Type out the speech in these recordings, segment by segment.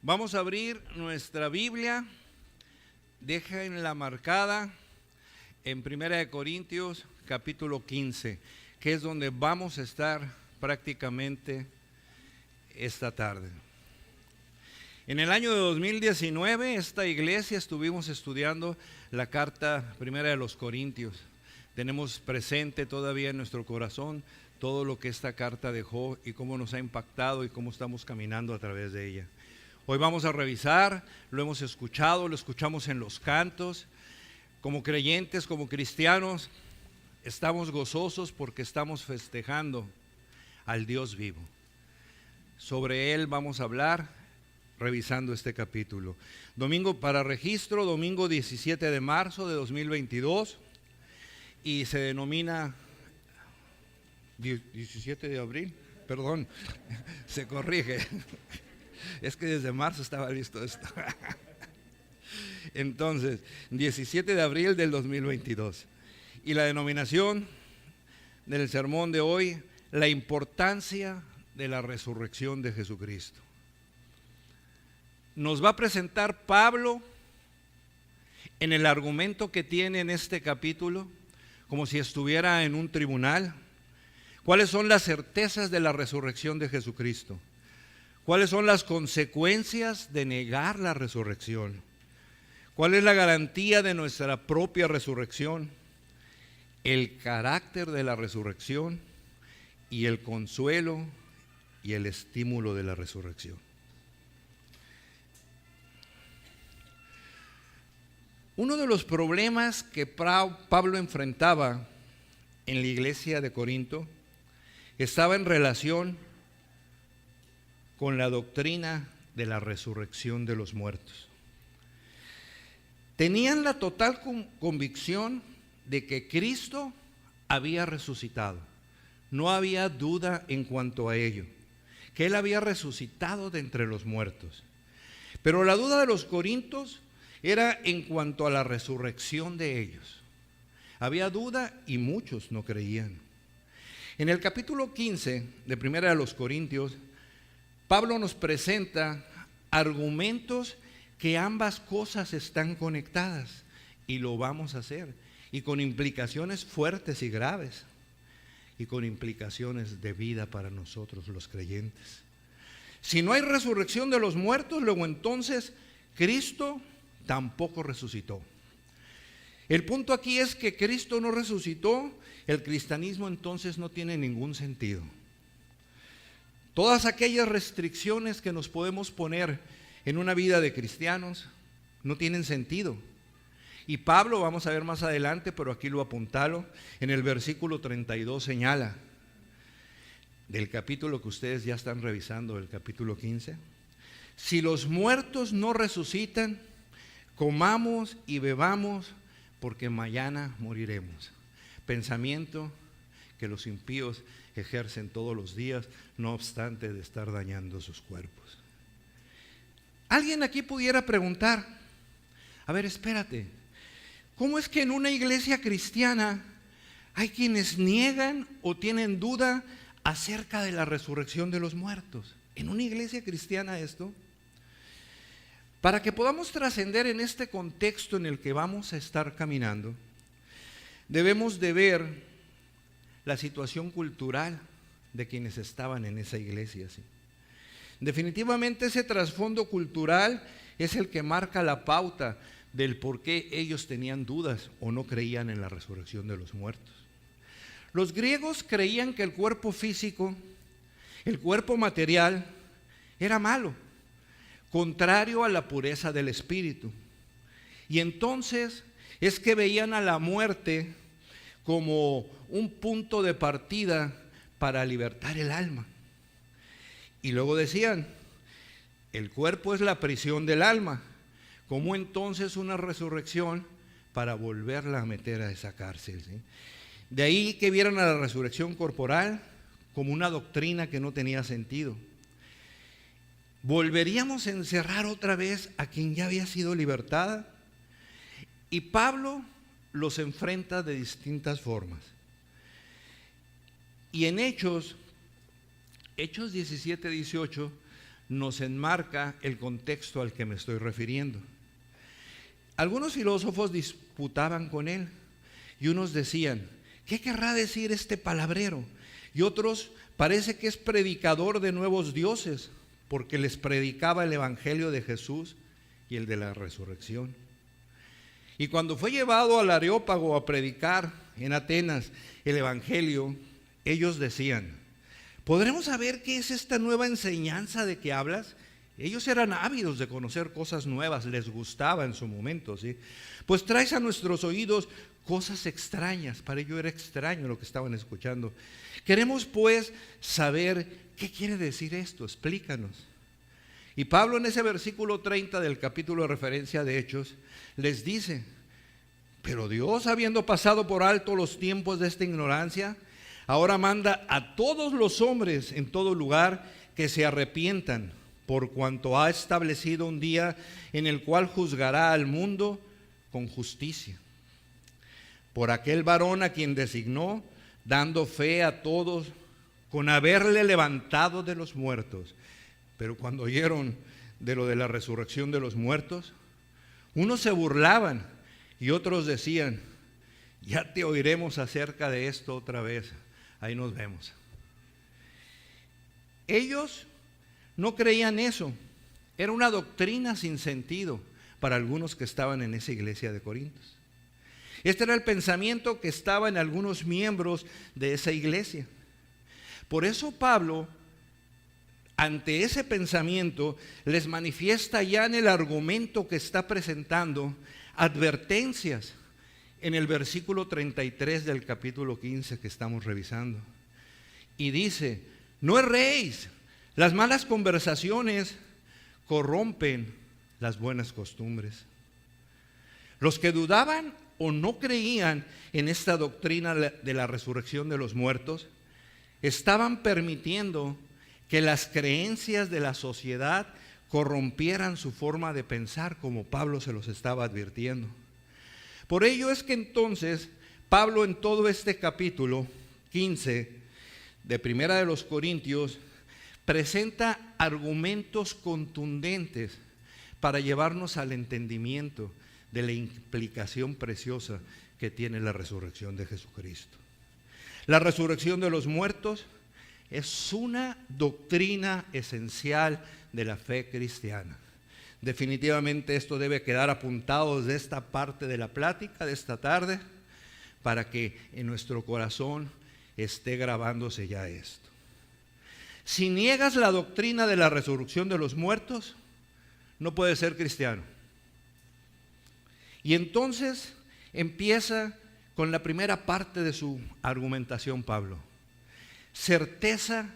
Vamos a abrir nuestra Biblia, déjenla marcada en 1 Corintios capítulo 15, que es donde vamos a estar prácticamente esta tarde. En el año de 2019, esta iglesia estuvimos estudiando la carta primera de los Corintios. Tenemos presente todavía en nuestro corazón todo lo que esta carta dejó y cómo nos ha impactado y cómo estamos caminando a través de ella. Hoy vamos a revisar, lo hemos escuchado, lo escuchamos en los cantos. Como creyentes, como cristianos, estamos gozosos porque estamos festejando al Dios vivo. Sobre Él vamos a hablar revisando este capítulo. Domingo para registro, domingo 17 de marzo de 2022 y se denomina 17 de abril, perdón, se corrige. Es que desde marzo estaba listo esto. Entonces, 17 de abril del 2022. Y la denominación del sermón de hoy, la importancia de la resurrección de Jesucristo. Nos va a presentar Pablo en el argumento que tiene en este capítulo, como si estuviera en un tribunal. ¿Cuáles son las certezas de la resurrección de Jesucristo? ¿Cuáles son las consecuencias de negar la resurrección? ¿Cuál es la garantía de nuestra propia resurrección? El carácter de la resurrección y el consuelo y el estímulo de la resurrección. Uno de los problemas que Pablo enfrentaba en la iglesia de Corinto estaba en relación con la doctrina de la resurrección de los muertos. Tenían la total convicción de que Cristo había resucitado. No había duda en cuanto a ello, que Él había resucitado de entre los muertos. Pero la duda de los corintios era en cuanto a la resurrección de ellos. Había duda y muchos no creían. En el capítulo 15 de Primera de los Corintios, Pablo nos presenta argumentos que ambas cosas están conectadas y lo vamos a hacer, y con implicaciones fuertes y graves, y con implicaciones de vida para nosotros los creyentes. Si no hay resurrección de los muertos, luego entonces Cristo tampoco resucitó. El punto aquí es que Cristo no resucitó, el cristianismo entonces no tiene ningún sentido. Todas aquellas restricciones que nos podemos poner en una vida de cristianos no tienen sentido. Y Pablo, vamos a ver más adelante, pero aquí lo apuntalo, en el versículo 32 señala, del capítulo que ustedes ya están revisando, el capítulo 15, si los muertos no resucitan, comamos y bebamos, porque mañana moriremos. Pensamiento que los impíos ejercen todos los días, no obstante de estar dañando sus cuerpos. Alguien aquí pudiera preguntar, a ver, espérate, ¿cómo es que en una iglesia cristiana hay quienes niegan o tienen duda acerca de la resurrección de los muertos? ¿En una iglesia cristiana esto? Para que podamos trascender en este contexto en el que vamos a estar caminando, debemos de ver la situación cultural de quienes estaban en esa iglesia. ¿Sí? Definitivamente ese trasfondo cultural es el que marca la pauta del por qué ellos tenían dudas o no creían en la resurrección de los muertos. Los griegos creían que el cuerpo físico, el cuerpo material, era malo, contrario a la pureza del espíritu. Y entonces es que veían a la muerte como un punto de partida para libertar el alma. Y luego decían, el cuerpo es la prisión del alma. ¿Cómo entonces una resurrección para volverla a meter a esa cárcel? ¿Sí? De ahí que vieran a la resurrección corporal como una doctrina que no tenía sentido. ¿Volveríamos a encerrar otra vez a quien ya había sido libertada? Y Pablo los enfrenta de distintas formas. Y en Hechos 17, 18, nos enmarca el contexto al que me estoy refiriendo. Algunos filósofos disputaban con él y unos decían, ¿qué querrá decir este palabrero? Y otros, parece que es predicador de nuevos dioses, porque les predicaba el evangelio de Jesús y el de la resurrección. Y cuando fue llevado al Areópago a predicar en Atenas el evangelio, ellos decían, ¿podremos saber qué es esta nueva enseñanza de que hablas? Ellos eran ávidos de conocer cosas nuevas, les gustaba en su momento, ¿sí? Pues traes a nuestros oídos cosas extrañas. Para ellos era extraño lo que estaban escuchando. Queremos pues saber qué quiere decir esto, explícanos. Y Pablo en ese versículo 30 del capítulo de referencia de Hechos les dice, pero Dios, habiendo pasado por alto los tiempos de esta ignorancia, ahora manda a todos los hombres en todo lugar que se arrepientan, por cuanto ha establecido un día en el cual juzgará al mundo con justicia. Por aquel varón a quien designó, dando fe a todos con haberle levantado de los muertos. Pero cuando oyeron de lo de la resurrección de los muertos, unos se burlaban y otros decían, ya te oiremos acerca de esto otra vez, ahí nos vemos. Ellos no creían eso, era una doctrina sin sentido para algunos que estaban en esa iglesia de Corintios. Este era el pensamiento que estaba en algunos miembros de esa iglesia. Por eso Pablo, ante ese pensamiento, les manifiesta ya en el argumento que está presentando advertencias en el versículo 33 del capítulo 15 que estamos revisando. Y dice, no erréis, las malas conversaciones corrompen las buenas costumbres. Los que dudaban o no creían en esta doctrina de la resurrección de los muertos, estaban permitiendo que las creencias de la sociedad corrompieran su forma de pensar, como Pablo se los estaba advirtiendo. Por ello es que entonces Pablo en todo este capítulo 15 de Primera de los Corintios presenta argumentos contundentes para llevarnos al entendimiento de la implicación preciosa que tiene la resurrección de Jesucristo. La resurrección de los muertos es una doctrina esencial de la fe cristiana. Definitivamente esto debe quedar apuntado desde esta parte de la plática de esta tarde para que en nuestro corazón esté grabándose ya esto. Si niegas la doctrina de la resurrección de los muertos, no puedes ser cristiano. Y entonces empieza con la primera parte de su argumentación Pablo. Certeza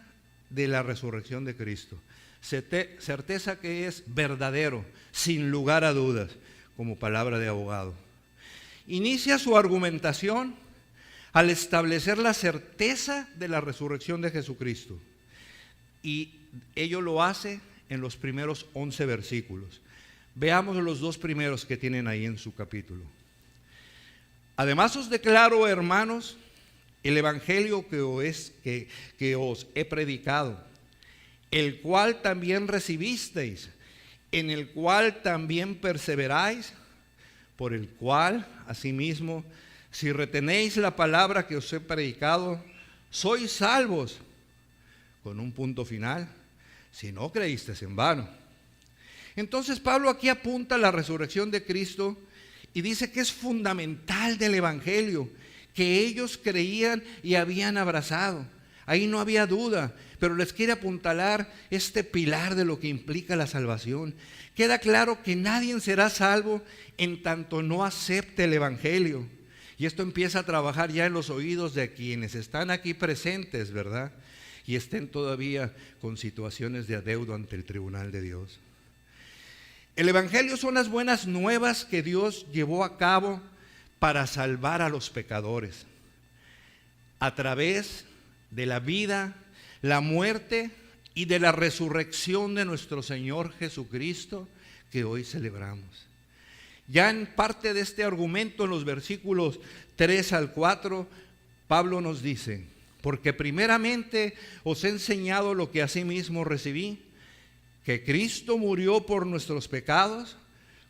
de la resurrección de Cristo. Certeza que es verdadero, sin lugar a dudas, como palabra de abogado. Inicia su argumentación al establecer la certeza de la resurrección de Jesucristo. Y ello lo hace en los primeros 11 versículos. Veamos los dos primeros que tienen ahí en su capítulo. Además os declaro, hermanos, el evangelio que os he predicado, el cual también recibisteis, en el cual también perseveráis, por el cual, asimismo, si retenéis la palabra que os he predicado, sois salvos, con un punto final, si no creísteis en vano. Entonces Pablo aquí apunta a la resurrección de Cristo y dice que es fundamental del evangelio, que ellos creían y habían abrazado. Ahí no había duda, pero les quiere apuntalar este pilar de lo que implica la salvación. Queda claro que nadie será salvo en tanto no acepte el evangelio. Y esto empieza a trabajar ya en los oídos de quienes están aquí presentes, ¿verdad? Y estén todavía con situaciones de adeudo ante el tribunal de Dios. El evangelio son las buenas nuevas que Dios llevó a cabo para salvar a los pecadores a través de la vida, la muerte y de la resurrección de nuestro Señor Jesucristo que hoy celebramos. Ya en parte de este argumento, en los versículos 3 al 4, Pablo nos dice: porque primeramente os he enseñado lo que asimismo recibí, que Cristo murió por nuestros pecados,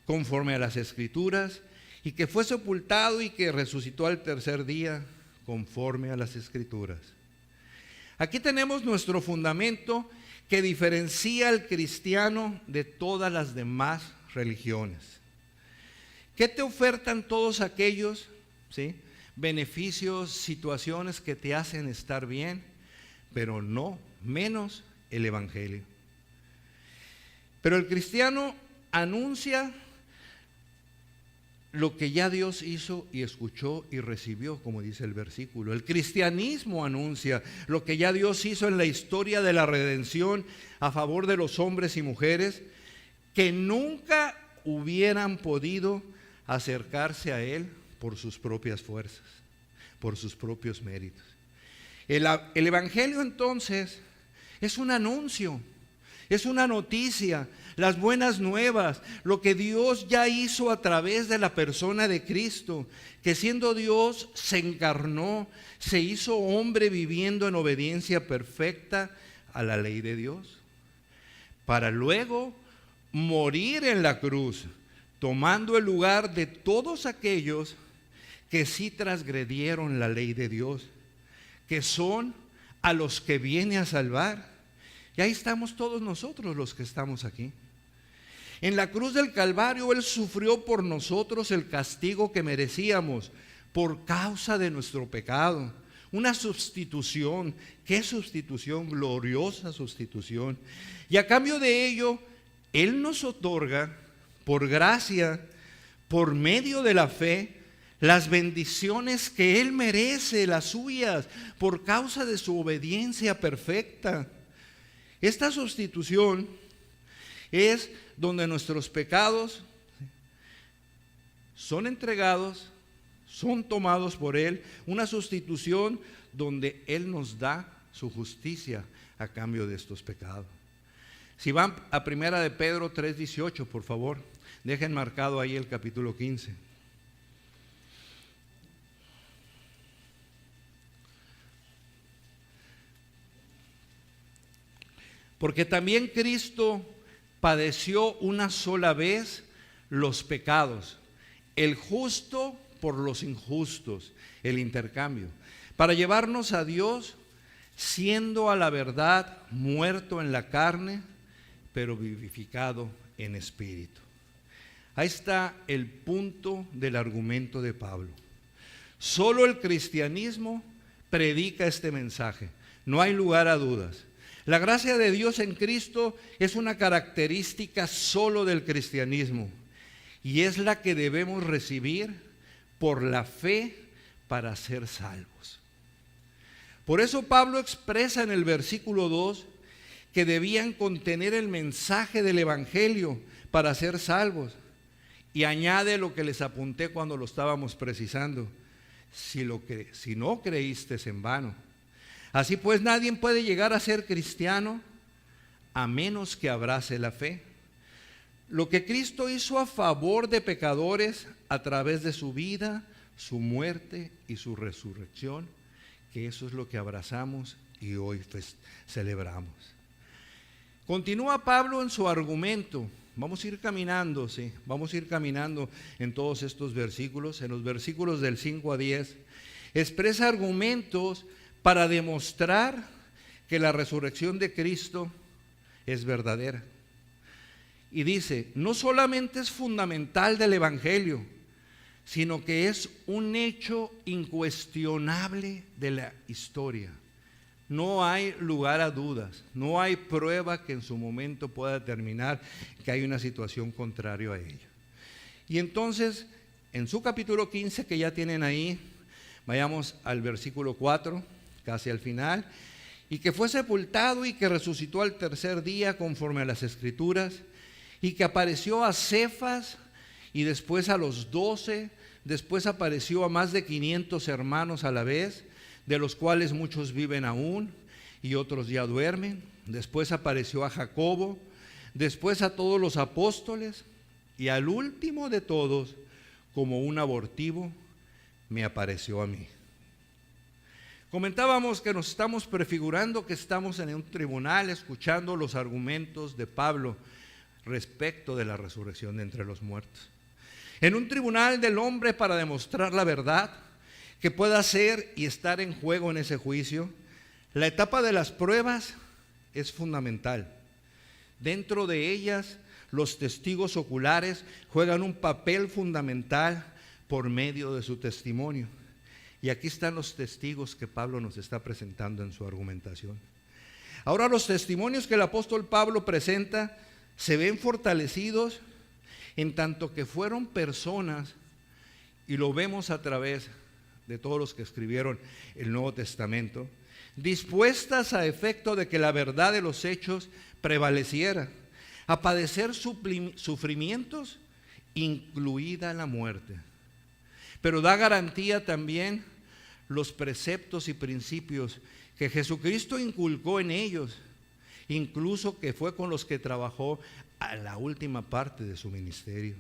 conforme a las Escrituras, y que fue sepultado y que resucitó al tercer día, conforme a las Escrituras. Aquí tenemos nuestro fundamento que diferencia al cristiano de todas las demás religiones. ¿Qué te ofertan todos aquellos, ¿sí?, beneficios, situaciones que te hacen estar bien? Pero no menos el Evangelio. Pero el cristiano anuncia lo que ya Dios hizo y escuchó y recibió, como dice el versículo. El cristianismo anuncia lo que ya Dios hizo en la historia de la redención a favor de los hombres y mujeres que nunca hubieran podido acercarse a Él por sus propias fuerzas, por sus propios méritos. El Evangelio entonces es un anuncio, es una noticia, las buenas nuevas, lo que Dios ya hizo a través de la persona de Cristo, que siendo Dios se encarnó, se hizo hombre viviendo en obediencia perfecta a la ley de Dios, para luego morir en la cruz, tomando el lugar de todos aquellos que sí transgredieron la ley de Dios, que son a los que viene a salvar. Y ahí estamos todos nosotros los que estamos aquí. En la cruz del Calvario Él sufrió por nosotros el castigo que merecíamos por causa de nuestro pecado. Una sustitución. ¿Qué sustitución? Gloriosa sustitución. Y a cambio de ello, Él nos otorga, por gracia, por medio de la fe, las bendiciones que Él merece, las suyas, por causa de su obediencia perfecta. Esta sustitución es donde nuestros pecados son entregados, son tomados por Él, una sustitución donde Él nos da su justicia a cambio de estos pecados. Si van a primera de Pedro 3:18, por favor, dejen marcado ahí el capítulo 15. Porque también Cristo padeció una sola vez los pecados, el justo por los injustos, el intercambio, para llevarnos a Dios, siendo a la verdad muerto en la carne, pero vivificado en espíritu. Ahí está el punto del argumento de Pablo. Solo el cristianismo predica este mensaje, no hay lugar a dudas. La gracia de Dios en Cristo es una característica solo del cristianismo y es la que debemos recibir por la fe para ser salvos. Por eso Pablo expresa en el versículo 2 que debían contener el mensaje del Evangelio para ser salvos, y añade lo que les apunté cuando lo estábamos precisando: si no creíste es en vano. Así pues, nadie puede llegar a ser cristiano a menos que abrace la fe. Lo que Cristo hizo a favor de pecadores a través de su vida, su muerte y su resurrección, que eso es lo que abrazamos y hoy celebramos. Continúa Pablo en su argumento. Vamos a ir caminando, sí, vamos a ir caminando en todos estos versículos. En los versículos del 5 a 10 expresa argumentos para demostrar que la resurrección de Cristo es verdadera. Y dice, no solamente es fundamental del Evangelio, sino que es un hecho incuestionable de la historia. No hay lugar a dudas, no hay prueba que en su momento pueda determinar que hay una situación contraria a ello. Y entonces, en su capítulo 15, que ya tienen ahí, vayamos al versículo 4, casi al final: y que fue sepultado y que resucitó al tercer día conforme a las Escrituras, y que apareció a Cefas y después a los 12, después apareció a más de 500 hermanos a la vez, de los cuales muchos viven aún y otros ya duermen. Después apareció a Jacobo, después a todos los apóstoles, y al último de todos, como un abortivo, me apareció a mí. Comentábamos que nos estamos prefigurando que estamos en un tribunal escuchando los argumentos de Pablo respecto de la resurrección de entre los muertos. En un tribunal del hombre para demostrar la verdad que pueda ser y estar en juego en ese juicio, la etapa de las pruebas es fundamental. Dentro de ellas, los testigos oculares juegan un papel fundamental por medio de su testimonio. Y aquí están los testigos que Pablo nos está presentando en su argumentación. Ahora, los testimonios que el apóstol Pablo presenta se ven fortalecidos en tanto que fueron personas, y lo vemos a través de todos los que escribieron el Nuevo Testamento, dispuestas a efecto de que la verdad de los hechos prevaleciera, a padecer sufrimientos, incluida la muerte. Pero da garantía también los preceptos y principios que Jesucristo inculcó en ellos, incluso que fue con los que trabajó a la última parte de su ministerio.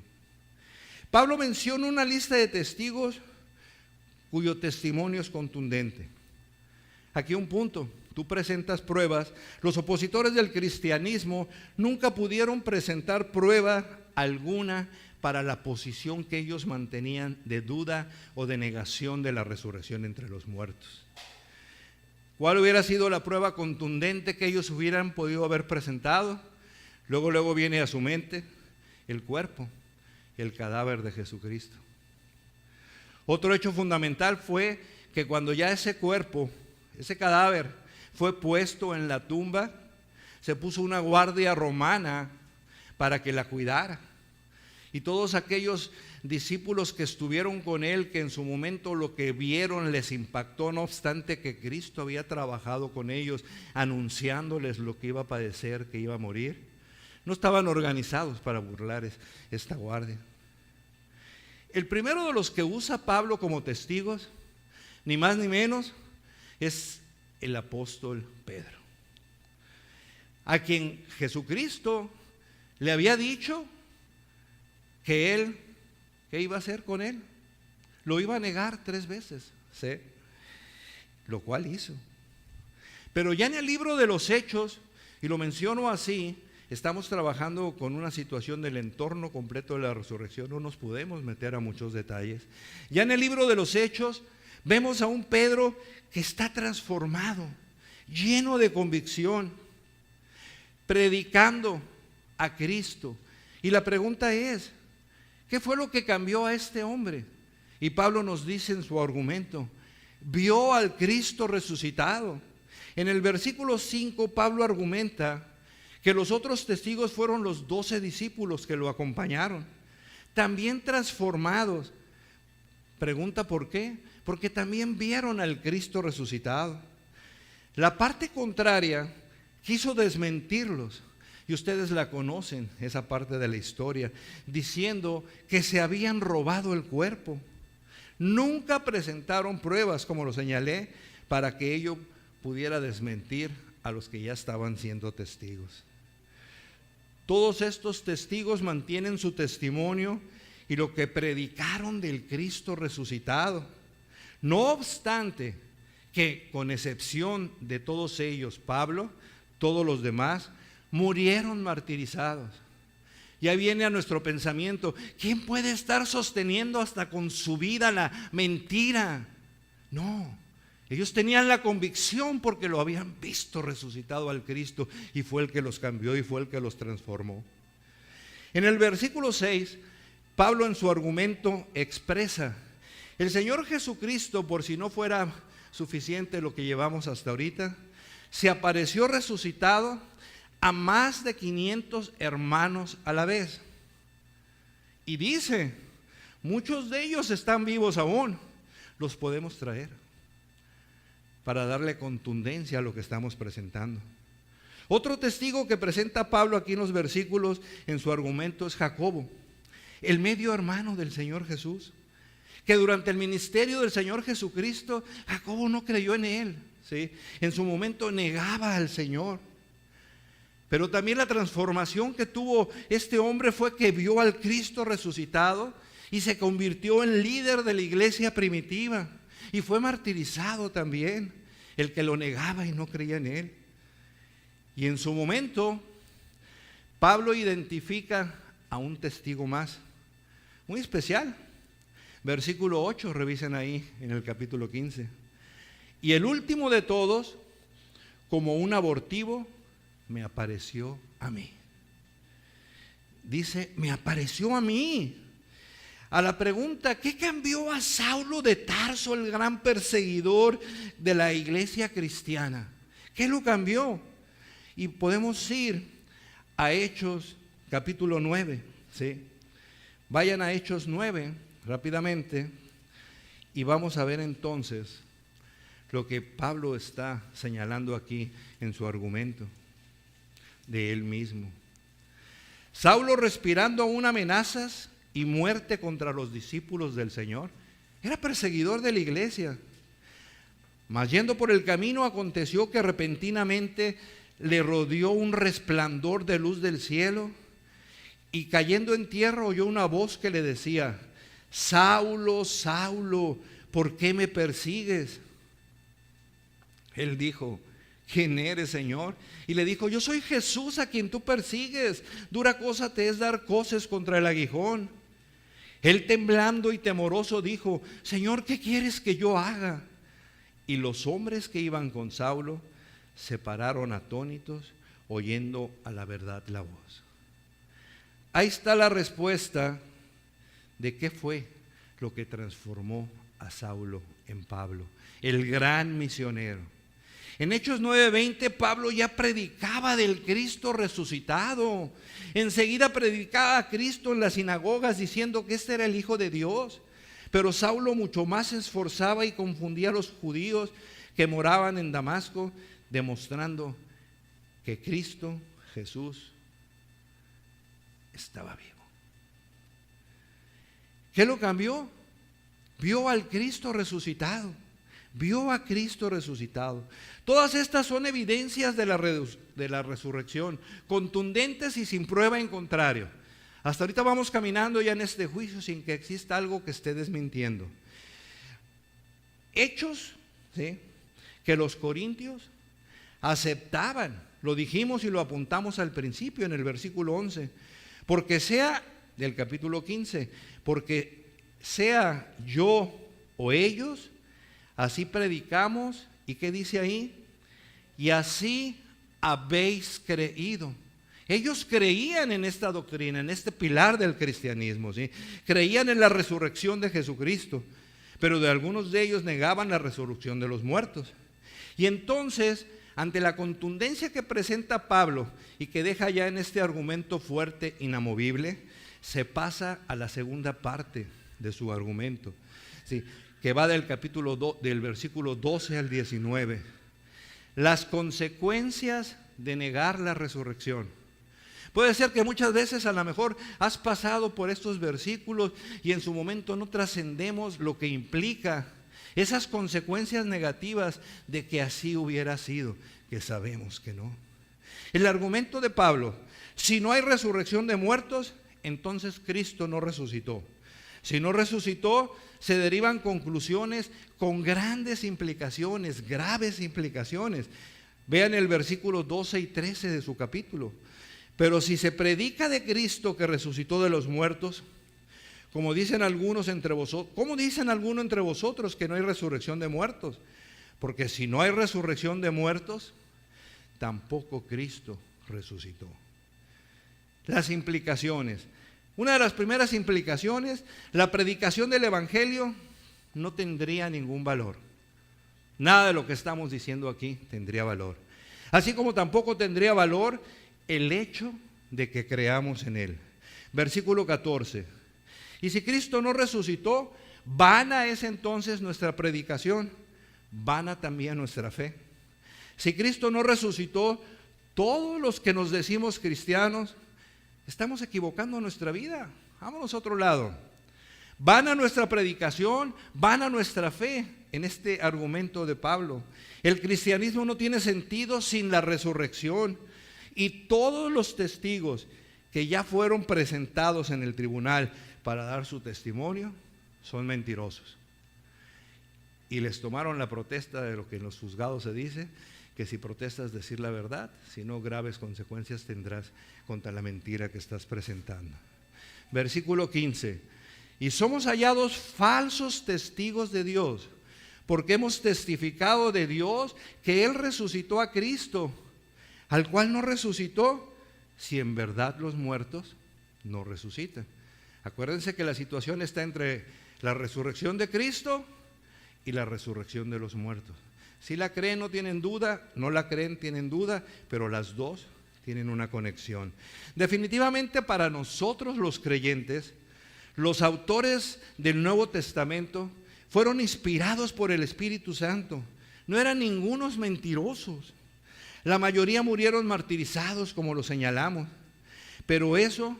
Pablo menciona una lista de testigos cuyo testimonio es contundente. Aquí un punto: tú presentas pruebas. Los opositores del cristianismo nunca pudieron presentar prueba alguna para la posición que ellos mantenían de duda o de negación de la resurrección entre los muertos. ¿Cuál hubiera sido la prueba contundente que ellos hubieran podido haber presentado? Luego viene a su mente el cuerpo, el cadáver de Jesucristo. Otro hecho fundamental fue que cuando ya ese cuerpo, ese cadáver, fue puesto en la tumba, se puso una guardia romana para que la cuidara. Y todos aquellos discípulos que estuvieron con él, que en su momento lo que vieron les impactó, no obstante que Cristo había trabajado con ellos, anunciándoles lo que iba a padecer, que iba a morir, no estaban organizados para burlar esta guardia. El primero de los que usa Pablo como testigos, ni más ni menos, es el apóstol Pedro, a quien Jesucristo le había dicho que él, ¿qué iba a hacer con él? Lo iba a negar 3 veces, ¿sí? Lo cual hizo. Pero ya en el libro de los Hechos, y lo menciono así, estamos trabajando con una situación del entorno completo de la resurrección, no nos podemos meter a muchos detalles. Ya en el libro de los Hechos vemos a un Pedro que está transformado, lleno de convicción, predicando a Cristo. Y la pregunta es, ¿qué fue lo que cambió a este hombre? Y Pablo nos dice en su argumento, vio al Cristo resucitado. En el versículo 5 Pablo argumenta que los otros testigos fueron los 12 discípulos que lo acompañaron, también transformados. Pregunta ¿por qué? Porque también vieron al Cristo resucitado. La parte contraria quiso desmentirlos, y ustedes la conocen, esa parte de la historia, diciendo que se habían robado el cuerpo. Nunca presentaron pruebas, como lo señalé, para que ello pudiera desmentir a los que ya estaban siendo testigos. Todos estos testigos mantienen su testimonio y lo que predicaron del Cristo resucitado. No obstante que, con excepción de todos ellos, Pablo, todos los demás murieron martirizados. Ya viene a nuestro pensamiento, ¿quién puede estar sosteniendo hasta con su vida la mentira? No, ellos tenían la convicción porque lo habían visto resucitado al Cristo, y fue el que los cambió y fue el que los transformó. En el versículo 6, Pablo en su argumento expresa, el Señor Jesucristo, por si no fuera suficiente lo que llevamos hasta ahorita, se apareció resucitado a más de 500 hermanos a la vez. Y dice, muchos de ellos están vivos aún, los podemos traer para darle contundencia a lo que estamos presentando. Otro testigo que presenta Pablo aquí en los versículos en su argumento es Jacobo, el medio hermano del Señor Jesús, que durante el ministerio del Señor Jesucristo, Jacobo no creyó en él, ¿sí? En su momento negaba al Señor. Pero también la transformación que tuvo este hombre fue que vio al Cristo resucitado y se convirtió en líder de la iglesia primitiva, y fue martirizado también. el que lo negaba y no creía en él. Y en su momento, Pablo identifica a un testigo más, muy especial. Versículo 8, revisen ahí en el capítulo 15. Y el último de todos, como un abortivo, me apareció a mí. Dice, me apareció a mí. A la pregunta, ¿qué cambió a Saulo de Tarso, el gran perseguidor de la iglesia cristiana? ¿Qué lo cambió? Y podemos ir a Hechos capítulo 9, ¿sí? Vayan a Hechos 9 rápidamente y vamos a ver entonces lo que Pablo está señalando aquí en su argumento de él mismo. Saulo, respirando aún amenazas y muerte contra los discípulos del Señor, era perseguidor de la iglesia. Mas yendo por el camino, aconteció que repentinamente le rodeó un resplandor de luz del cielo, y cayendo en tierra oyó una voz que le decía: Saulo, Saulo, ¿por qué me persigues? Él dijo: ¿quién eres, Señor? Y le dijo: yo soy Jesús a quien tú persigues. Dura cosa te es dar coces contra el aguijón. Él, temblando y temoroso, dijo: Señor, ¿qué quieres que yo haga? Y los hombres que iban con Saulo se pararon atónitos, oyendo a la verdad la voz. Ahí está la respuesta de qué fue lo que transformó a Saulo en Pablo, el gran misionero. En Hechos 9:20, Pablo ya predicaba del Cristo resucitado. Enseguida predicaba a Cristo en las sinagogas, diciendo que este era el Hijo de Dios. Pero Saulo mucho más se esforzaba y confundía a los judíos que moraban en Damasco, demostrando que Cristo Jesús estaba vivo. ¿Qué lo cambió? Vio al Cristo resucitado. Vio a Cristo resucitado. Todas estas son evidencias de la resurrección, contundentes y sin prueba en contrario. Hasta ahorita vamos caminando ya en este juicio sin que exista algo que esté desmintiendo. Hechos, ¿sí?, que los corintios aceptaban, lo dijimos y lo apuntamos al principio en el versículo 11, porque sea, del capítulo 15, porque sea yo o ellos, así predicamos. ¿Y qué dice ahí? Y así habéis creído. Ellos creían en esta doctrina, en este pilar del cristianismo, ¿sí? Creían en la resurrección de Jesucristo, pero de algunos de ellos negaban la resurrección de los muertos. Y entonces, ante la contundencia que presenta Pablo y que deja ya en este argumento fuerte, inamovible, se pasa a la segunda parte de su argumento, ¿sí?, que va del del versículo 12 al 19. Las consecuencias de negar la resurrección. Puede ser que muchas veces a lo mejor has pasado por estos versículos y en su momento no trascendemos lo que implica esas consecuencias negativas de que así hubiera sido, que sabemos que no. El argumento de Pablo: si no hay resurrección de muertos, entonces Cristo no resucitó. Si no resucitó, se derivan conclusiones con grandes implicaciones, graves implicaciones. Vean el versículo 12 y 13 de su capítulo. Pero si se predica de Cristo que resucitó de los muertos, como dicen algunos entre vosotros, ¿cómo dicen algunos entre vosotros que no hay resurrección de muertos? Porque si no hay resurrección de muertos, tampoco Cristo resucitó. Las implicaciones. Una de las primeras implicaciones: la predicación del evangelio no tendría ningún valor. Nada de lo que estamos diciendo aquí tendría valor. Así como tampoco tendría valor el hecho de que creamos en Él. Versículo 14. Y si Cristo no resucitó, vana es entonces nuestra predicación, vana también nuestra fe. Si Cristo no resucitó, todos los que nos decimos cristianos estamos equivocando nuestra vida. Vámonos a otro lado. Vana nuestra predicación, vana nuestra fe. En este argumento de Pablo, el cristianismo no tiene sentido sin la resurrección. Y todos los testigos que ya fueron presentados en el tribunal para dar su testimonio son mentirosos. y les tomaron la protesta de lo que en los juzgados se dice, que si protestas decir la verdad, si no graves consecuencias tendrás contra la mentira que estás presentando. Versículo 15, y somos hallados falsos testigos de Dios, porque hemos testificado de Dios que Él resucitó a Cristo, al cual no resucitó, si en verdad los muertos no resucitan. Acuérdense que la situación está entre la resurrección de Cristo y la resurrección de los muertos. Si la creen no tienen duda, no la creen tienen duda, pero las dos tienen una conexión. Definitivamente para nosotros los creyentes, los autores del Nuevo Testamento fueron inspirados por el Espíritu Santo. No eran ningunos mentirosos. La mayoría murieron martirizados, como lo señalamos. Pero eso,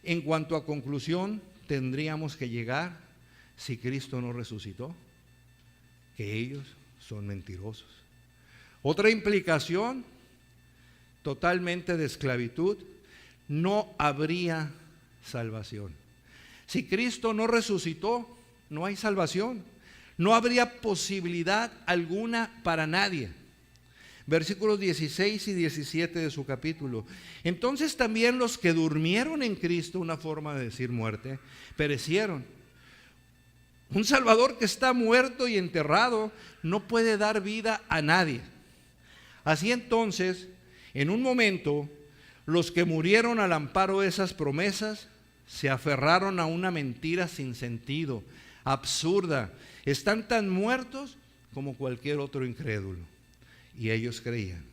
en cuanto a conclusión, tendríamos que llegar, si Cristo no resucitó, que ellos son mentirosos. Otra implicación, totalmente de esclavitud, no habría salvación. Si Cristo no resucitó, no hay salvación. No habría posibilidad alguna para nadie. Versículos 16 y 17 de su capítulo. Entonces también los que durmieron en Cristo, una forma de decir muerte, perecieron. Un Salvador que está muerto y enterrado no puede dar vida a nadie. Así entonces, en un momento, los que murieron al amparo de esas promesas se aferraron a una mentira sin sentido, absurda. Están tan muertos como cualquier otro incrédulo. Y ellos creían.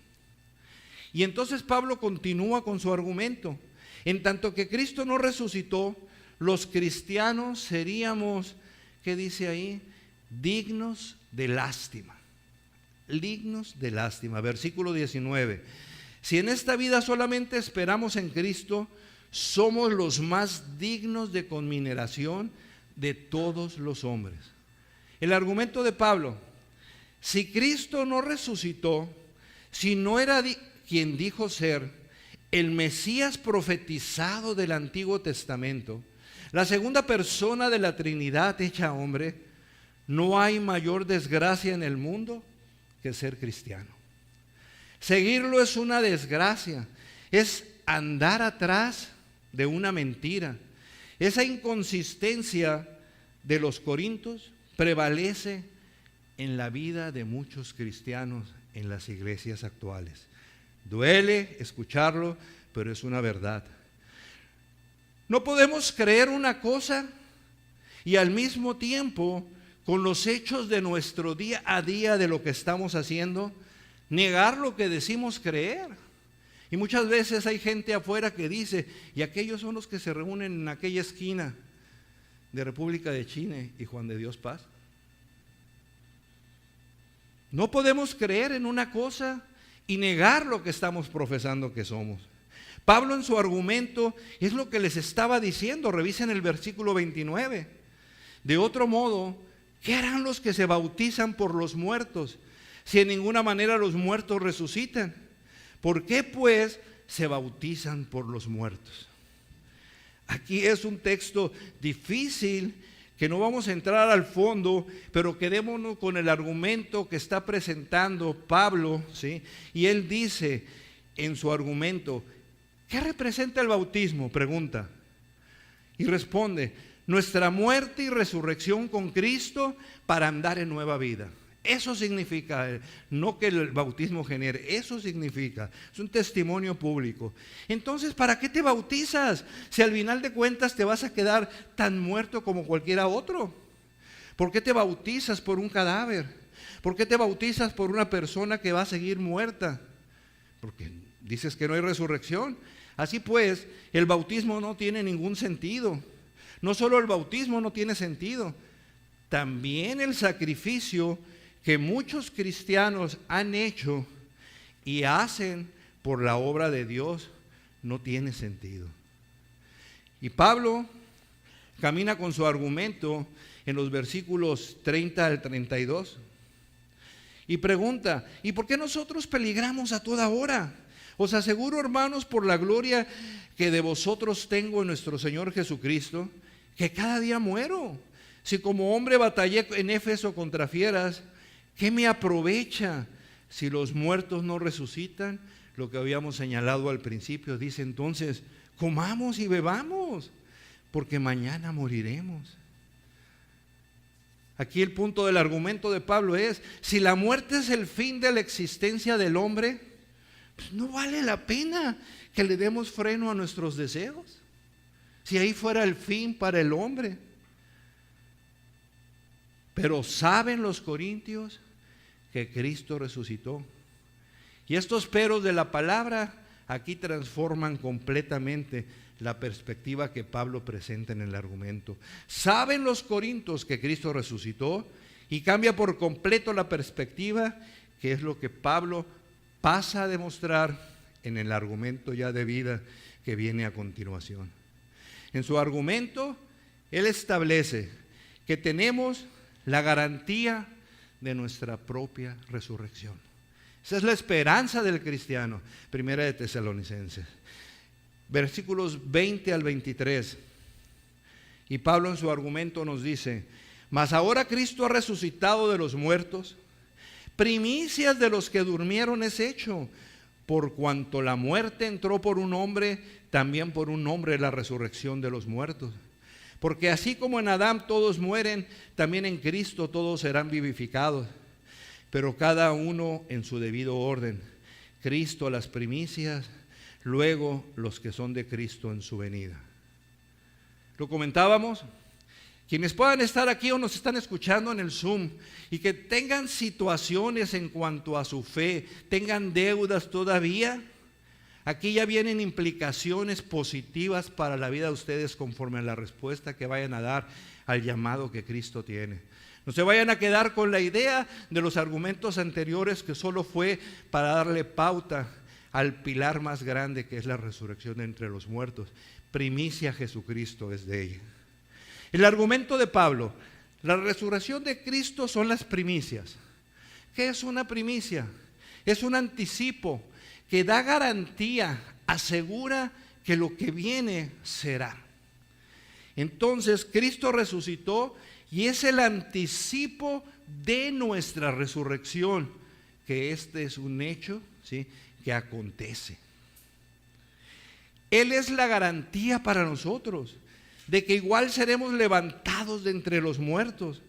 Y entonces Pablo continúa con su argumento. En tanto que Cristo no resucitó, los cristianos seríamos, ¿qué dice ahí? Dignos de lástima. Dignos de lástima. Versículo 19. Si en esta vida solamente esperamos en Cristo, somos los más dignos de conmiseración de todos los hombres. El argumento de Pablo: si Cristo no resucitó, si no era quien dijo ser el Mesías profetizado del Antiguo Testamento, la segunda persona de la Trinidad hecha hombre, no hay mayor desgracia en el mundo que ser cristiano. Seguirlo es una desgracia, es andar atrás de una mentira. Esa inconsistencia de los corintios prevalece en la vida de muchos cristianos en las iglesias actuales. Duele escucharlo, pero es una verdad. No podemos creer una cosa y al mismo tiempo, con los hechos de nuestro día a día de lo que estamos haciendo, negar lo que decimos creer. Y muchas veces hay gente afuera que dice: y aquellos son los que se reúnen en aquella esquina de República de Chile y Juan de Dios Paz. No podemos creer en una cosa y negar lo que estamos profesando que somos. Pablo en su argumento es lo que les estaba diciendo. Revisen el versículo 29. De otro modo, ¿qué harán los que se bautizan por los muertos, si en ninguna manera los muertos resucitan? ¿Por qué pues se bautizan por los muertos? Aquí es un texto difícil que no vamos a entrar al fondo, pero quedémonos con el argumento que está presentando Pablo, ¿sí? Y él dice en su argumento: ¿qué representa el bautismo?, pregunta. Y responde: nuestra muerte y resurrección con Cristo para andar en nueva vida. Eso significa, no que el bautismo genere, eso significa, es un testimonio público. Entonces, ¿para qué te bautizas? Si al final de cuentas te vas a quedar tan muerto como cualquiera otro. ¿Por qué te bautizas por un cadáver? ¿Por qué te bautizas por una persona que va a seguir muerta? Porque dices que no hay resurrección. Así pues, el bautismo no tiene ningún sentido. No solo el bautismo no tiene sentido, también el sacrificio que muchos cristianos han hecho y hacen por la obra de Dios no tiene sentido. Y Pablo camina con su argumento en los versículos 30 al 32 y pregunta: ¿y por qué nosotros peligramos a toda hora? Os aseguro, hermanos, por la gloria que de vosotros tengo en nuestro Señor Jesucristo, que cada día muero. Si como hombre batallé en Éfeso contra fieras, ¿qué me aprovecha si los muertos no resucitan? Lo que habíamos señalado al principio, dice entonces, comamos y bebamos, porque mañana moriremos. Aquí el punto del argumento de Pablo es, si la muerte es el fin de la existencia del hombre, pues no vale la pena que le demos freno a nuestros deseos, si ahí fuera el fin para el hombre. Pero saben los corintios que Cristo resucitó. Y estos peros de la palabra aquí transforman completamente la perspectiva que Pablo presenta en el argumento. Saben los corintios que Cristo resucitó y cambia por completo la perspectiva, que es lo que Pablo pasa a demostrar en el argumento ya de vida que viene a continuación. En su argumento, él establece que tenemos la garantía de nuestra propia resurrección. Esa es la esperanza del cristiano. Primera de Tesalonicenses, versículos 20 al 23. Y Pablo en su argumento nos dice: mas ahora Cristo ha resucitado de los muertos, primicias de los que durmieron es hecho, por cuanto la muerte entró por un hombre, también por un hombre la resurrección de los muertos. Porque así como en Adán todos mueren, también en Cristo todos serán vivificados, pero cada uno en su debido orden. Cristo las primicias, luego los que son de Cristo en su venida. Lo comentábamos. Quienes puedan estar aquí o nos están escuchando en el Zoom y que tengan situaciones en cuanto a su fe, tengan deudas todavía, aquí ya vienen implicaciones positivas para la vida de ustedes conforme a la respuesta que vayan a dar al llamado que Cristo tiene. No se vayan a quedar con la idea de los argumentos anteriores que solo fue para darle pauta al pilar más grande que es la resurrección de entre los muertos. Primicia Jesucristo es de ella. El argumento de Pablo: la resurrección de Cristo son las primicias. ¿Qué es una primicia? Es un anticipo que da garantía, asegura que lo que viene será. Entonces Cristo resucitó y es el anticipo de nuestra resurrección, que este es un hecho, ¿sí?, que acontece. Él es la garantía para nosotros de que igual seremos levantados de entre los muertos.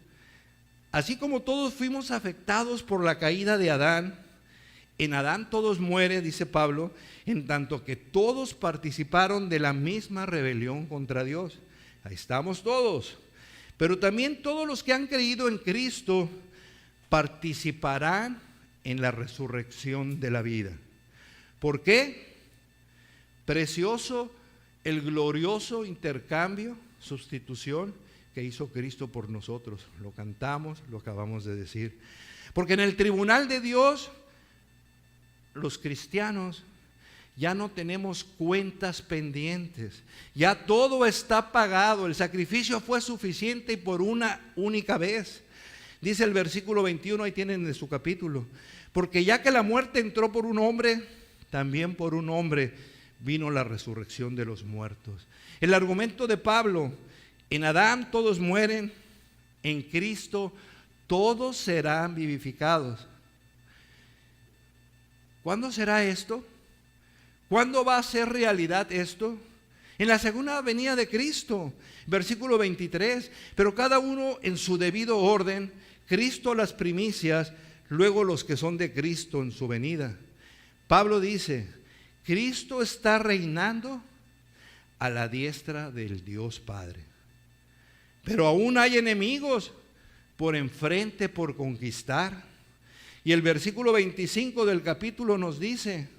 Así como todos fuimos afectados por la caída de Adán, en Adán todos mueren, dice Pablo, en tanto que todos participaron de la misma rebelión contra Dios. Ahí estamos todos. Pero también todos los que han creído en Cristo participarán en la resurrección de la vida. ¿Por qué? Precioso el glorioso intercambio, sustitución que hizo Cristo por nosotros. Lo cantamos, lo acabamos de decir. Porque en el tribunal de Dios, los cristianos ya no tenemos cuentas pendientes. Ya todo está pagado. El sacrificio fue suficiente y por una única vez. Dice el versículo 21, ahí tienen de su capítulo: porque ya que la muerte entró por un hombre, también por un hombre vino la resurrección de los muertos. El argumento de Pablo: en Adán todos mueren, en Cristo todos serán vivificados. ¿Cuándo será esto? ¿Cuándo va a ser realidad esto? En la segunda venida de Cristo, versículo 23, pero cada uno en su debido orden, Cristo las primicias, luego los que son de Cristo en su venida. Pablo dice: Cristo está reinando a la diestra del Dios Padre. Pero aún hay enemigos por enfrente por conquistar. Y el versículo 25 del capítulo nos dice: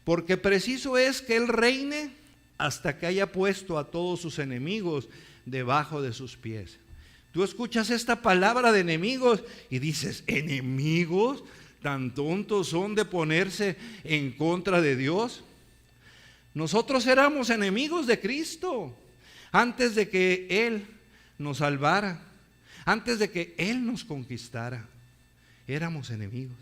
porque preciso es que Él reine hasta que haya puesto a todos sus enemigos debajo de sus pies. Tú escuchas esta palabra de enemigos y dices: ¿enemigos? ¿Tan tontos son de ponerse en contra de Dios? Nosotros éramos enemigos de Cristo antes de que Él nos salvara, antes de que Él nos conquistara. Éramos enemigos.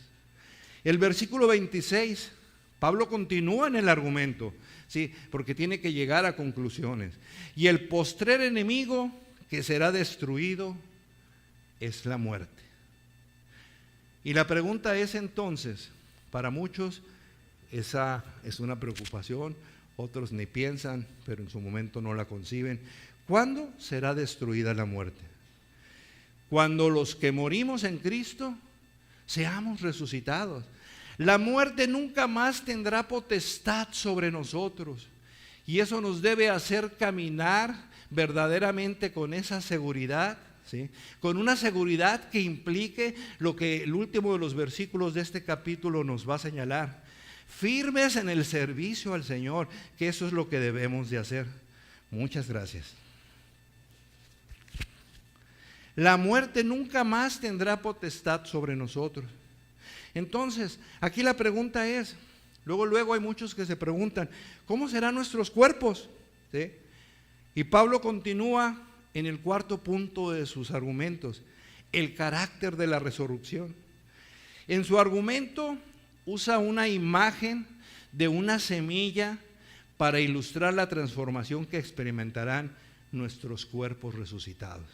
El versículo 26, Pablo continúa en el argumento, ¿sí?, porque tiene que llegar a conclusiones. Y el postrer enemigo que será destruido es la muerte. Y la pregunta es entonces, para muchos esa es una preocupación, otros ni piensan, pero en su momento no la conciben. ¿Cuándo será destruida la muerte? Cuando los que morimos en Cristo seamos resucitados. La muerte nunca más tendrá potestad sobre nosotros. Y eso nos debe hacer caminar verdaderamente con esa seguridad, ¿sí? Con una seguridad que implique lo que el último de los versículos de este capítulo nos va a señalar. Firmes en el servicio al Señor, que eso es lo que debemos de hacer. Muchas gracias. La muerte nunca más tendrá potestad sobre nosotros. Entonces, aquí la pregunta es, luego hay muchos que se preguntan, ¿cómo serán nuestros cuerpos? ¿Sí? Y Pablo continúa en el cuarto punto de sus argumentos, el carácter de la resurrección. En su argumento usa una imagen de una semilla para ilustrar la transformación que experimentarán nuestros cuerpos resucitados.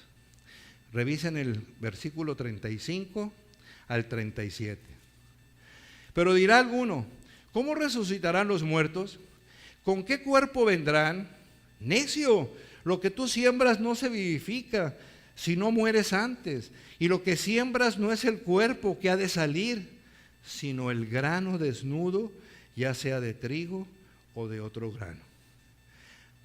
Revisen el versículo 35 al 37. Pero dirá alguno, ¿cómo resucitarán los muertos? ¿Con qué cuerpo vendrán? Necio, lo que tú siembras no se vivifica, si no mueres antes. Y lo que siembras no es el cuerpo que ha de salir, sino el grano desnudo, ya sea de trigo o de otro grano.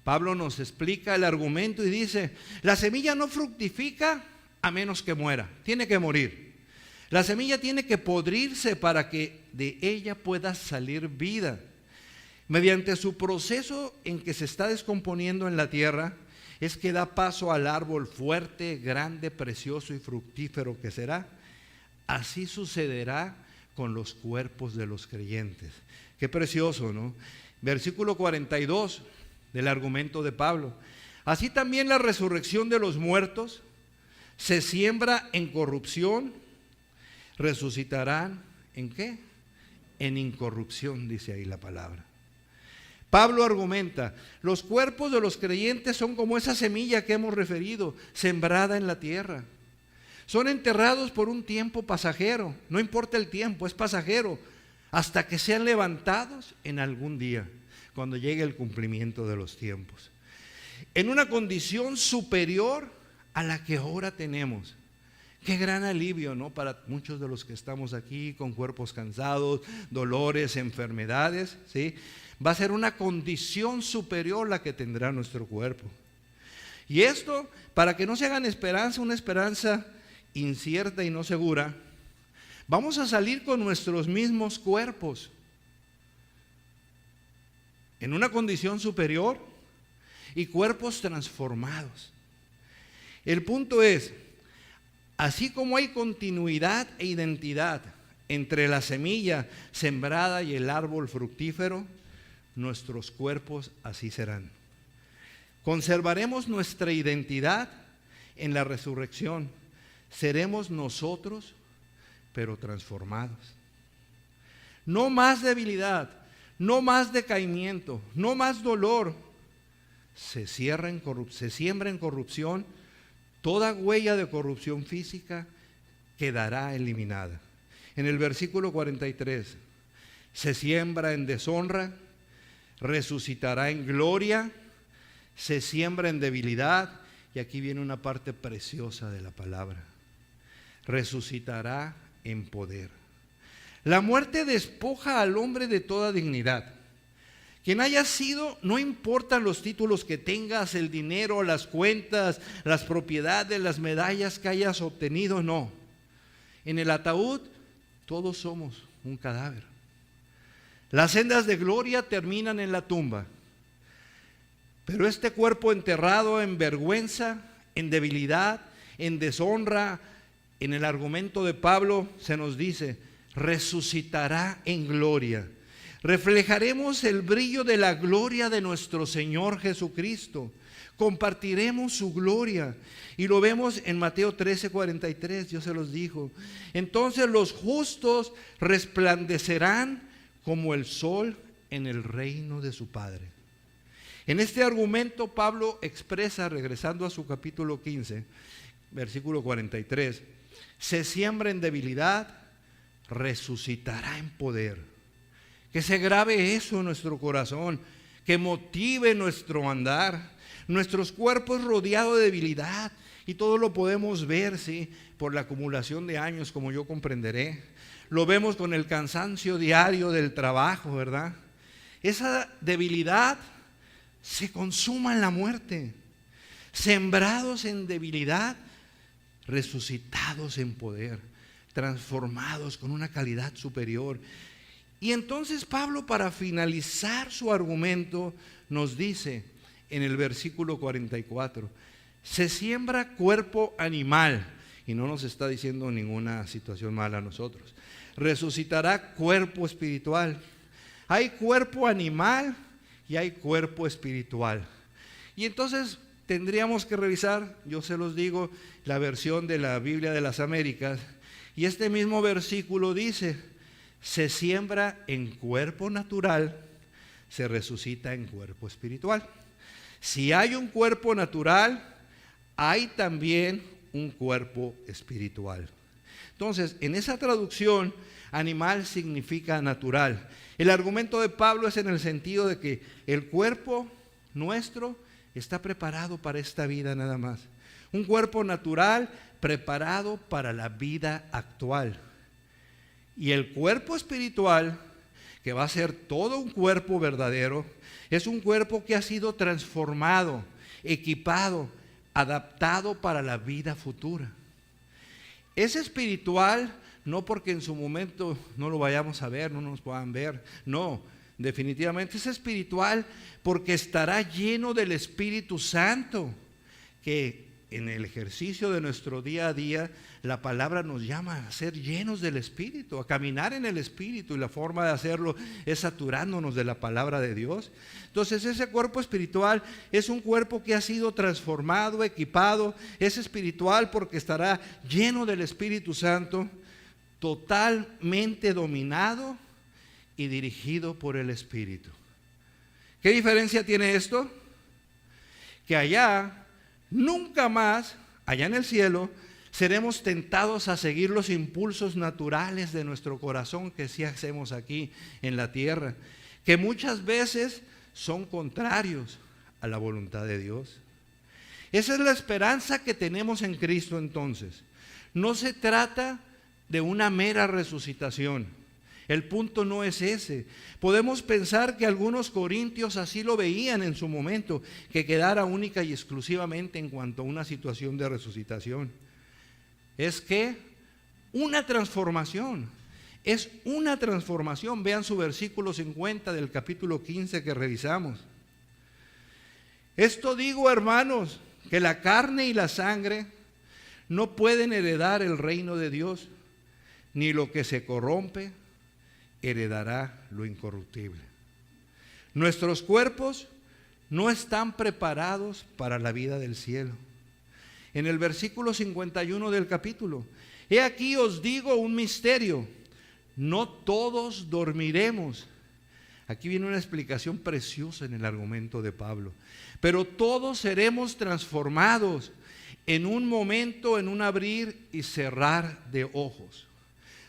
Pablo nos explica el argumento y dice, la semilla no fructifica a menos que muera, tiene que morir. La semilla tiene que podrirse para que de ella pueda salir vida. Mediante su proceso en que se está descomponiendo en la tierra, es que da paso al árbol fuerte, grande, precioso y fructífero que será. Así sucederá con los cuerpos de los creyentes. Qué precioso, ¿no? Versículo 42 del argumento de Pablo. Así también la resurrección de los muertos se siembra en corrupción, resucitarán ¿en qué? En incorrupción, dice ahí la palabra. Pablo argumenta, los cuerpos de los creyentes son como esa semilla que hemos referido, sembrada en la tierra. Son enterrados por un tiempo pasajero, no importa el tiempo, es pasajero, hasta que sean levantados en algún día, cuando llegue el cumplimiento de los tiempos. En una condición superior a la que ahora tenemos. Qué gran alivio, ¿no? Para muchos de los que estamos aquí con cuerpos cansados, dolores, enfermedades, ¿sí? Va a ser una condición superior la que tendrá nuestro cuerpo. Y esto, para que no se hagan esperanza, una esperanza incierta y no segura, vamos a salir con nuestros mismos cuerpos en una condición superior y cuerpos transformados. El punto es, así como hay continuidad e identidad entre la semilla sembrada y el árbol fructífero, nuestros cuerpos así serán. Conservaremos nuestra identidad en la resurrección. Seremos nosotros, pero transformados. No más debilidad, no más decaimiento, no más dolor. Se siembra en corrupción. Toda huella de corrupción física quedará eliminada. En el versículo 43, se siembra en deshonra, resucitará en gloria, se siembra en debilidad, y aquí viene una parte preciosa de la palabra, resucitará en poder. La muerte despoja al hombre de toda dignidad. Quien haya sido, no importan los títulos que tengas, el dinero, las cuentas, las propiedades, las medallas que hayas obtenido, no. En el ataúd todos somos un cadáver. Las sendas de gloria terminan en la tumba. Pero este cuerpo enterrado en vergüenza, en debilidad, en deshonra, en el argumento de Pablo se nos dice, resucitará en gloria. Reflejaremos el brillo de la gloria de nuestro Señor Jesucristo. Compartiremos su gloria. Y lo vemos en Mateo 13:43, Dios se los dijo. Entonces los justos resplandecerán como el sol en el reino de su Padre. En este argumento Pablo expresa, regresando a su capítulo 15, versículo 43, se siembra en debilidad, resucitará en poder. Que se grabe eso en nuestro corazón, que motive nuestro andar. Nuestros cuerpos rodeados de debilidad, y todo lo podemos ver, ¿sí?, por la acumulación de años, como yo comprenderé. Lo vemos con el cansancio diario del trabajo, ¿verdad? Esa debilidad se consuma en la muerte. Sembrados en debilidad, resucitados en poder, transformados con una calidad superior. Y entonces Pablo, para finalizar su argumento, nos dice en el versículo 44, se siembra cuerpo animal, y no nos está diciendo ninguna situación mala a nosotros, resucitará cuerpo espiritual. Hay cuerpo animal y hay cuerpo espiritual. Y entonces tendríamos que revisar, yo se los digo, la versión de la Biblia de las Américas, y este mismo versículo dice, se siembra en cuerpo natural, se resucita en cuerpo espiritual. Si hay un cuerpo natural, hay también un cuerpo espiritual. Entonces, en esa traducción, animal significa natural. El argumento de Pablo es en el sentido de que el cuerpo nuestro está preparado para esta vida nada más. Un cuerpo natural preparado para la vida actual. Y el cuerpo espiritual, que va a ser todo un cuerpo verdadero, es un cuerpo que ha sido transformado, equipado, adaptado para la vida futura. Es espiritual no porque en su momento no lo vayamos a ver, no nos puedan ver, no, definitivamente es espiritual porque estará lleno del Espíritu Santo, que en el ejercicio de nuestro día a día, la palabra nos llama a ser llenos del Espíritu, a caminar en el Espíritu, y la forma de hacerlo es saturándonos de la palabra de Dios. Entonces ese cuerpo espiritual es un cuerpo que ha sido transformado, equipado, es espiritual porque estará lleno del Espíritu Santo, totalmente dominado y dirigido por el Espíritu. ¿Qué diferencia tiene esto? Que allá nunca más, allá en el cielo, seremos tentados a seguir los impulsos naturales de nuestro corazón que sí hacemos aquí en la tierra, que muchas veces son contrarios a la voluntad de Dios. Esa es la esperanza que tenemos en Cristo entonces. No se trata de una mera resucitación. El punto no es ese. Podemos pensar que algunos corintios así lo veían en su momento, que quedara única y exclusivamente en cuanto a una situación de resucitación. Es que una transformación, es una transformación. Vean su versículo 50 del capítulo 15 que revisamos. Esto digo, hermanos, que la carne y la sangre no pueden heredar el reino de Dios, ni lo que se corrompe heredará lo incorruptible. Nuestros cuerpos no están preparados para la vida del cielo. En el versículo 51 del capítulo, he aquí os digo un misterio, no todos dormiremos. Aquí viene una explicación preciosa en el argumento de Pablo. Pero todos seremos transformados en un momento, en un abrir y cerrar de ojos.